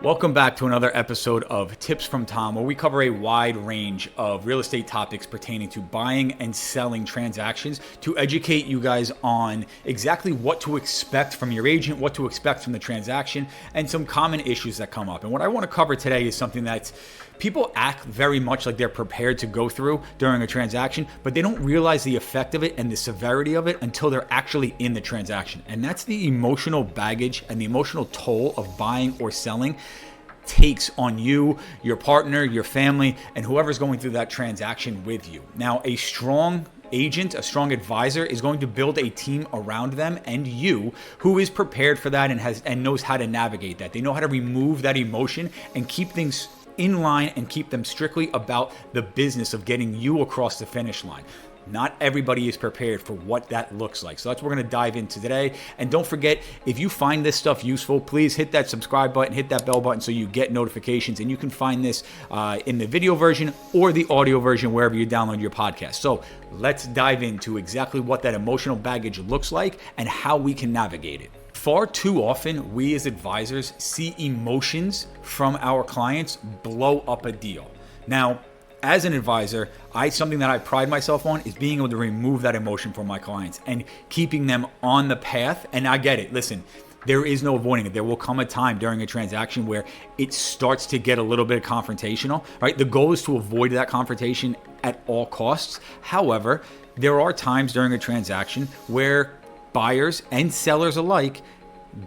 Welcome back to another episode of Tips from Tom, where we cover a wide range of real estate topics pertaining to buying and selling transactions to educate you guys on exactly what to expect from your agent, what to expect from the transaction, and some common issues that come up. And what I want to cover today is something that people act very much like they're prepared to go through during a transaction, but they don't realize the effect of it and the severity of it until they're actually in the transaction. And that's the emotional baggage and the emotional toll of buying or selling takes on you, your partner, your family, and whoever's going through that transaction with you. Now, a strong agent, a strong advisor is going to build a team around them and you who is prepared for that and knows how to navigate that. They know how to remove that emotion and keep things in line and keep them strictly about the business of getting you across the finish line. Not everybody is prepared for what that looks like. So that's what we're going to dive into today. And don't forget, if you find this stuff useful, please hit that subscribe button, hit that bell button so you get notifications. And you can find this in the video version or the audio version wherever you download your podcast. So let's dive into exactly what that emotional baggage looks like and how we can navigate it. Far too often, we as advisors see emotions from our clients blow up a deal. Now, as an advisor, something that I pride myself on is being able to remove that emotion from my clients and keeping them on the path. And I get it. Listen, there is no avoiding it. There will come a time during a transaction where it starts to get a little bit confrontational, right? The goal is to avoid that confrontation at all costs. However, there are times during a transaction where buyers and sellers alike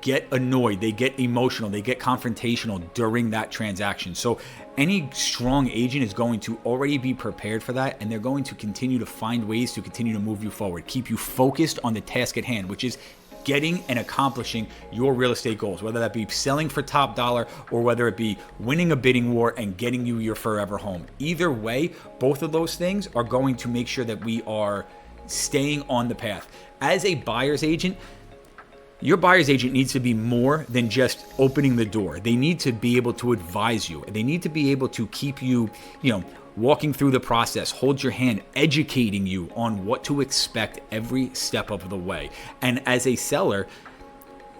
get annoyed, they get emotional, they get confrontational during that transaction. So any strong agent is going to already be prepared for that, and they're going to continue to find ways to continue to move you forward, keep you focused on the task at hand, which is getting and accomplishing your real estate goals, whether that be selling for top dollar or whether it be winning a bidding war and getting you your forever home. Either way, both of those things are going to make sure that we are staying on the path. As a buyer's agent, your buyer's agent needs to be more than just opening the door. They need to be able to advise you. They need to be able to keep you, walking through the process, hold your hand, educating you on what to expect every step of the way. And as a seller,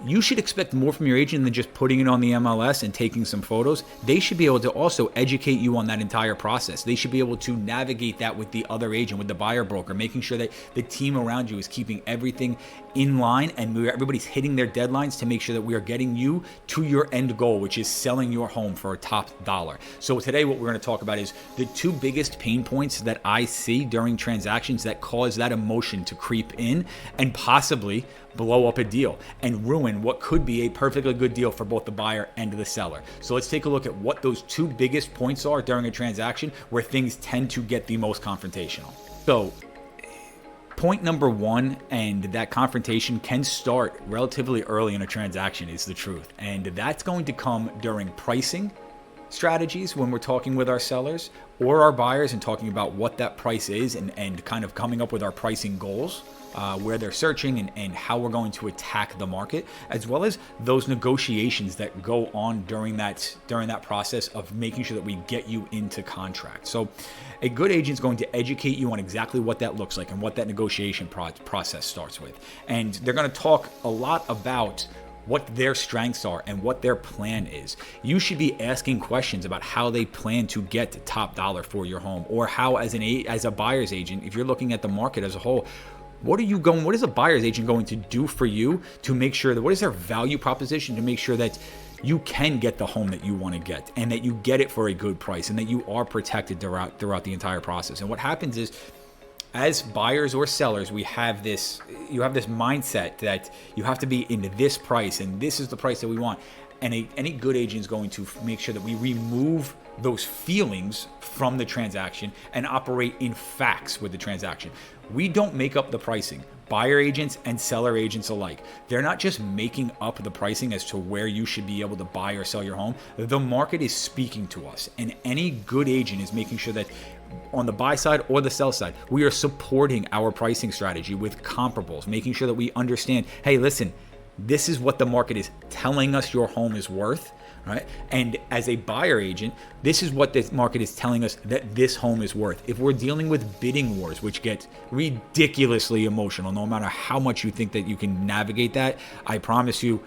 you should expect more from your agent than just putting it on the MLS and taking some photos. They should be able to also educate you on that entire process. They should be able to navigate that with the other agent, with the buyer broker, making sure that the team around you is keeping everything in line and everybody's hitting their deadlines to make sure that we are getting you to your end goal, which is selling your home for a top dollar. So today what we're going to talk about is the two biggest pain points that I see during transactions that cause that emotion to creep in and possibly blow up a deal and ruin what could be a perfectly good deal for both the buyer and the seller. So let's take a look at what those two biggest points are during a transaction where things tend to get the most confrontational. So point number one, and that confrontation can start relatively early in a transaction, is the truth. And that's going to come during pricing strategies when we're talking with our sellers or our buyers and talking about what that price is and kind of coming up with our pricing goals, where they're searching and how we're going to attack the market, as well as those negotiations that go on during that process of making sure that we get you into contract. So a good agent is going to educate you on exactly what that looks like and what that negotiation process starts with. And they're going to talk a lot about what their strengths are and what their plan is. You should be asking questions about how they plan to get top dollar for your home, or how as a buyer's agent, if you're looking at the market as a whole, what is a buyer's agent going to do for you to make sure that, what is their value proposition to make sure that you can get the home that you want to get and that you get it for a good price and that you are protected throughout the entire process. And what happens is, as buyers or sellers, you have this mindset that you have to be in this price and this is the price that we want. And any good agent is going to make sure that we remove those feelings from the transaction and operate in facts with the transaction. We don't make up the pricing. Buyer agents and seller agents alike, they're not just making up the pricing as to where you should be able to buy or sell your home. The market is speaking to us, and any good agent is making sure that on the buy side or the sell side, we are supporting our pricing strategy with comparables, making sure that we understand, hey, listen, this is what the market is telling us your home is worth, right? And as a buyer agent, this is what the market is telling us that this home is worth. If we're dealing with bidding wars, which get ridiculously emotional, no matter how much you think that you can navigate that, I promise you,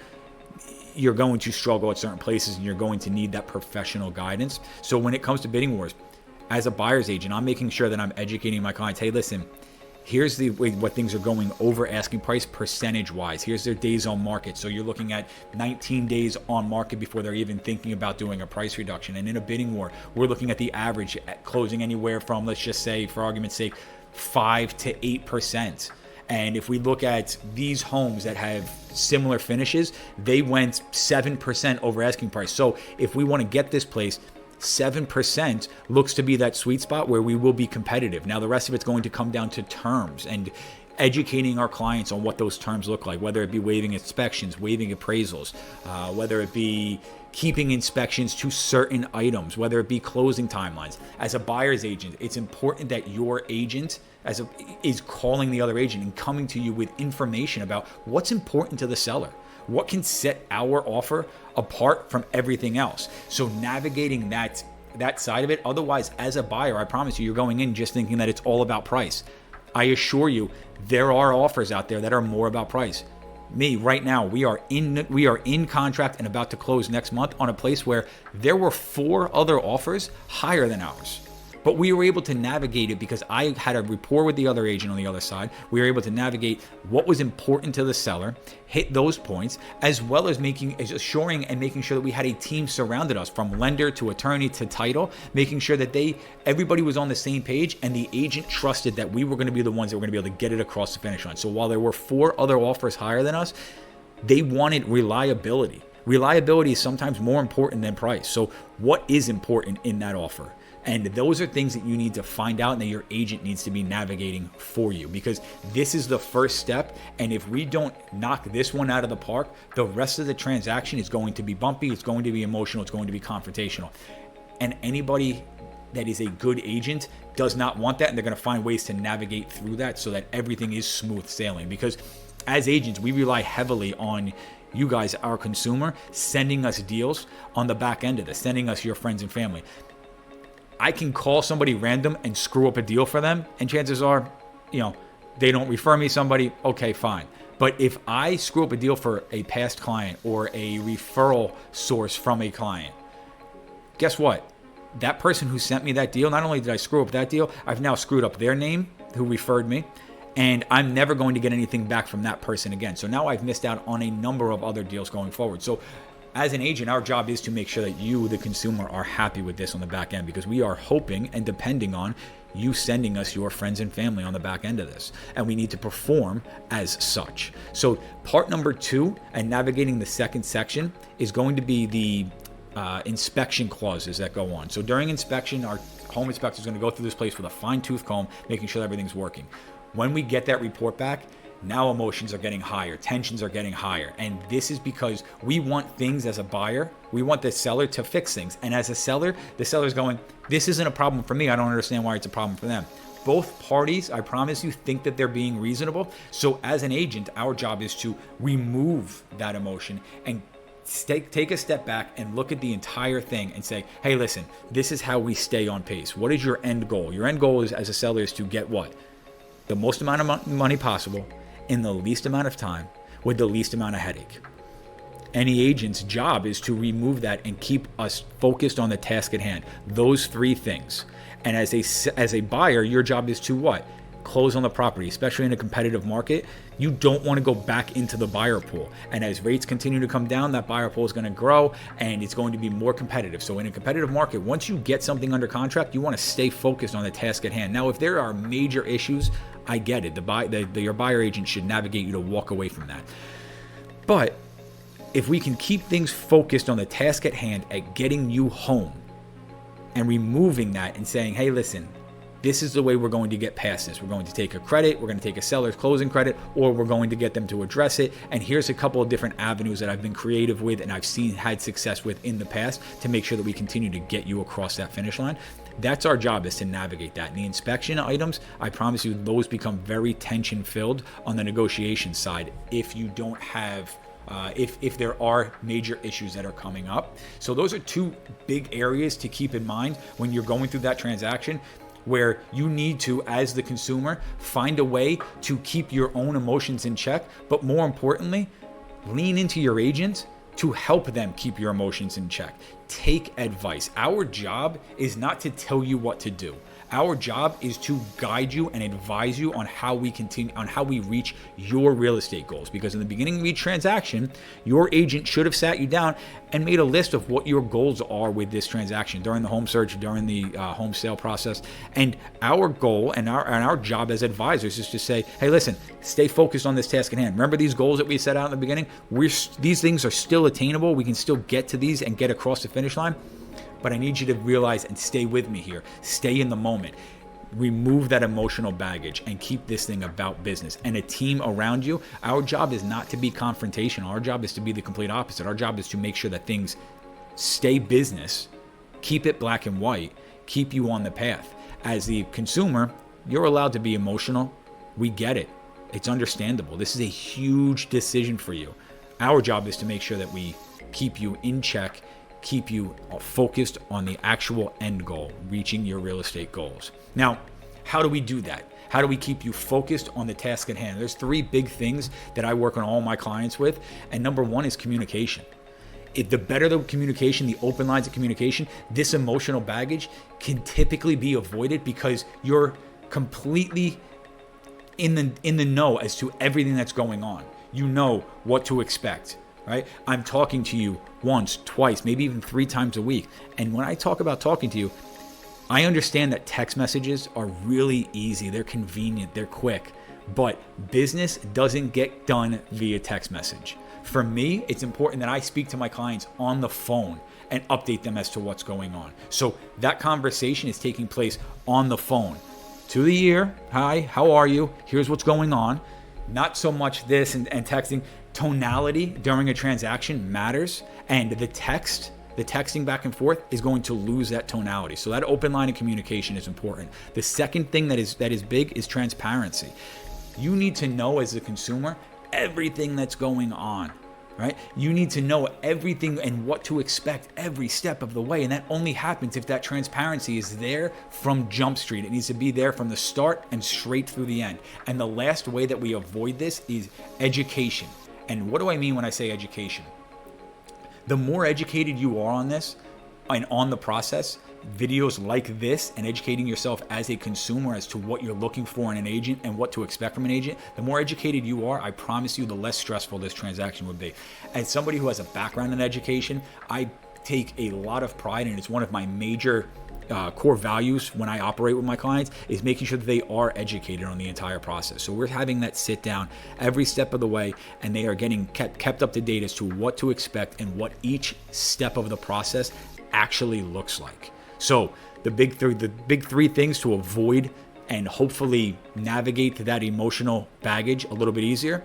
you're going to struggle at certain places and you're going to need that professional guidance. So when it comes to bidding wars, as a buyer's agent, I'm making sure that I'm educating my clients. Hey, listen, here's the way what things are going over asking price percentage wise. Here's their days on market. So you're looking at 19 days on market before they're even thinking about doing a price reduction. And in a bidding war, we're looking at the average at closing anywhere from, let's just say, for argument's sake, 5 to 8%. And if we look at these homes that have similar finishes, they went 7% over asking price. So if we want to get this place, 7% looks to be that sweet spot where we will be competitive. Now, the rest of it's going to come down to terms and educating our clients on what those terms look like, whether it be waiving inspections, waiving appraisals, whether it be keeping inspections to certain items, whether it be closing timelines. As a buyer's agent, it's important that your agent is calling the other agent and coming to you with information about what's important to the seller. What can set our offer apart from everything else? So navigating that side of it. Otherwise, as a buyer, I promise you, you're going in just thinking that it's all about price. I assure you, there are offers out there that are more about price. Me, right now, we are in contract and about to close next month on a place where there were 4 other offers higher than ours. But we were able to navigate it because I had a rapport with the other agent on the other side. We were able to navigate what was important to the seller, hit those points, as well as assuring and making sure that we had a team surrounded us, from lender to attorney to title, making sure that everybody was on the same page and the agent trusted that we were going to be the ones that were going to be able to get it across the finish line. So while there were 4 other offers higher than us, they wanted reliability. Reliability is sometimes more important than price. So what is important in that offer? And those are things that you need to find out and that your agent needs to be navigating for you, because this is the first step. And if we don't knock this one out of the park, the rest of the transaction is going to be bumpy. It's going to be emotional. It's going to be confrontational. And anybody that is a good agent does not want that. And they're going to find ways to navigate through that so that everything is smooth sailing. Because as agents, we rely heavily on you guys, our consumer, sending us deals on the back end of this, sending us your friends and family. I can call somebody random and screw up a deal for them, and chances are, they don't refer me somebody, okay, fine. But if I screw up a deal for a past client or a referral source from a client, guess what? That person who sent me that deal, not only did I screw up that deal, I've now screwed up their name, who referred me, and I'm never going to get anything back from that person again. So now I've missed out on a number of other deals going forward. So as an agent, our job is to make sure that you, the consumer, are happy with this on the back end, because we are hoping and depending on you sending us your friends and family on the back end of this. And we need to perform as such. So part number 2 and navigating the second section is going to be the inspection clauses that go on. So during inspection, our home inspector is going to go through this place with a fine-tooth comb, making sure that everything's working. When we get that report back, now emotions are getting higher, tensions are getting higher. And this is because we want things as a buyer, we want the seller to fix things. And as a seller, the seller's going, this isn't a problem for me. I don't understand why it's a problem for them. Both parties, I promise you, think that they're being reasonable. So as an agent, our job is to remove that emotion and take a step back and look at the entire thing and say, hey, listen, this is how we stay on pace. What is your end goal? Your end goal is, as a seller, is to get what? The most amount of money possible in the least amount of time with the least amount of headache. Any agent's job is to remove that and keep us focused on the task at hand. Those 3 things. And as a buyer, your job is to what? Close on the property, especially in a competitive market. You don't want to go back into the buyer pool. And as rates continue to come down, that buyer pool is going to grow and it's going to be more competitive. So in a competitive market, once you get something under contract, you want to stay focused on the task at hand. Now, if there are major issues, I get it. Your buyer agent should navigate you to walk away from that. But if we can keep things focused on the task at hand at getting you home and removing that and saying, hey, listen, this is the way we're going to get past this. We're going to take a credit, we're going to take a seller's closing credit, or we're going to get them to address it. And here's a couple of different avenues that I've been creative with and I've had success with in the past to make sure that we continue to get you across that finish line. That's our job, is to navigate that. And the inspection items, I promise you, those become very tension-filled on the negotiation side if you don't have if there are major issues that are coming up. So those are 2 big areas to keep in mind when you're going through that transaction, where you need to, as the consumer, find a way to keep your own emotions in check, but more importantly, lean into your agent to help them keep your emotions in check. Take advice. Our job is not to tell you what to do. Our job is to guide you and advise you on how we reach your real estate goals. Because in the beginning of each transaction, your agent should have sat you down and made a list of what your goals are with this transaction during the home search, during the home sale process. And our goal and our job as advisors is to say, hey, listen, stay focused on this task at hand. Remember these goals that we set out in the beginning? These things are still attainable. We can still get to these and get across the finish line. But I need you to realize and stay with me here. Stay in the moment. Remove that emotional baggage and keep this thing about business. And a team around you, our job is not to be confrontational. Our job is to be the complete opposite. Our job is to make sure that things stay business, keep it black and white, keep you on the path. As the consumer, you're allowed to be emotional. We get it. It's understandable. This is a huge decision for you. Our job is to make sure that we keep you in check, keep you focused on the actual end goal, reaching your real estate goals. Now, how do we do that? How do we keep you focused on the task at hand? There's 3 big things that I work on all my clients with. And number 1 is communication. The better the communication, the open lines of communication, this emotional baggage can typically be avoided because you're completely in the know as to everything that's going on. You know what to expect. Right? I'm talking to you once, twice, maybe even 3 times a week. And when I talk about talking to you, I understand that text messages are really easy. They're convenient. They're quick. But business doesn't get done via text message. For me, it's important that I speak to my clients on the phone and update them as to what's going on. So that conversation is taking place on the phone. To the ear, hi, how are you? Here's what's going on. Not so much this and texting. Tonality during a transaction matters, and the texting back and forth is going to lose that tonality. So that open line of communication is important. The second thing that is big is transparency. You need to know as a consumer everything that's going on, right? You need to know everything and what to expect every step of the way, and that only happens if that transparency is there from Jump Street. It needs to be there from the start and straight through the end. And the last way that we avoid this is education. And what do I mean when I say education? The more educated you are on this and on the process, videos like this and educating yourself as a consumer as to what you're looking for in an agent and what to expect from an agent, the more educated you are, I promise you, the less stressful this transaction would be. As somebody who has a background in education, I take a lot of pride, and it's one of my major core values when I operate with my clients, is making sure that they are educated on the entire process. So we're having that sit down every step of the way, and they are getting kept up to date as to what to expect and what each step of the process actually looks like. So the big three things to avoid and hopefully navigate that emotional baggage a little bit easier: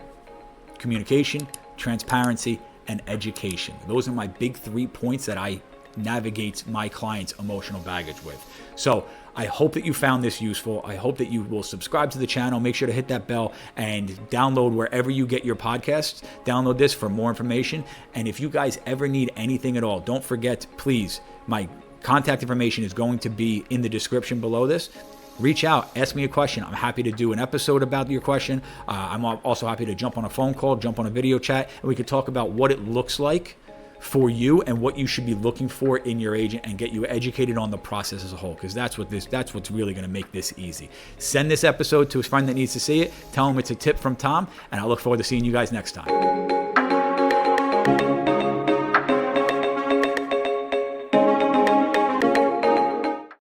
communication, transparency, and education. Those are my big 3 points that I navigate my clients' emotional baggage with. So I hope that you found this useful. I hope that you will subscribe to the channel. Make sure to hit that bell and download wherever you get your podcasts. Download this for more information. And if you guys ever need anything at all, don't forget, please, my contact information is going to be in the description below this. Reach out, ask me a question. I'm happy to do an episode about your question. I'm also happy to jump on a phone call, jump on a video chat, and we could talk about what it looks like for you and what you should be looking for in your agent and get you educated on the process as a whole, because that's what's really going to make this easy. Send this episode to a friend that needs to see it. Tell them it's a tip from Tom, and I look forward to seeing you guys next time.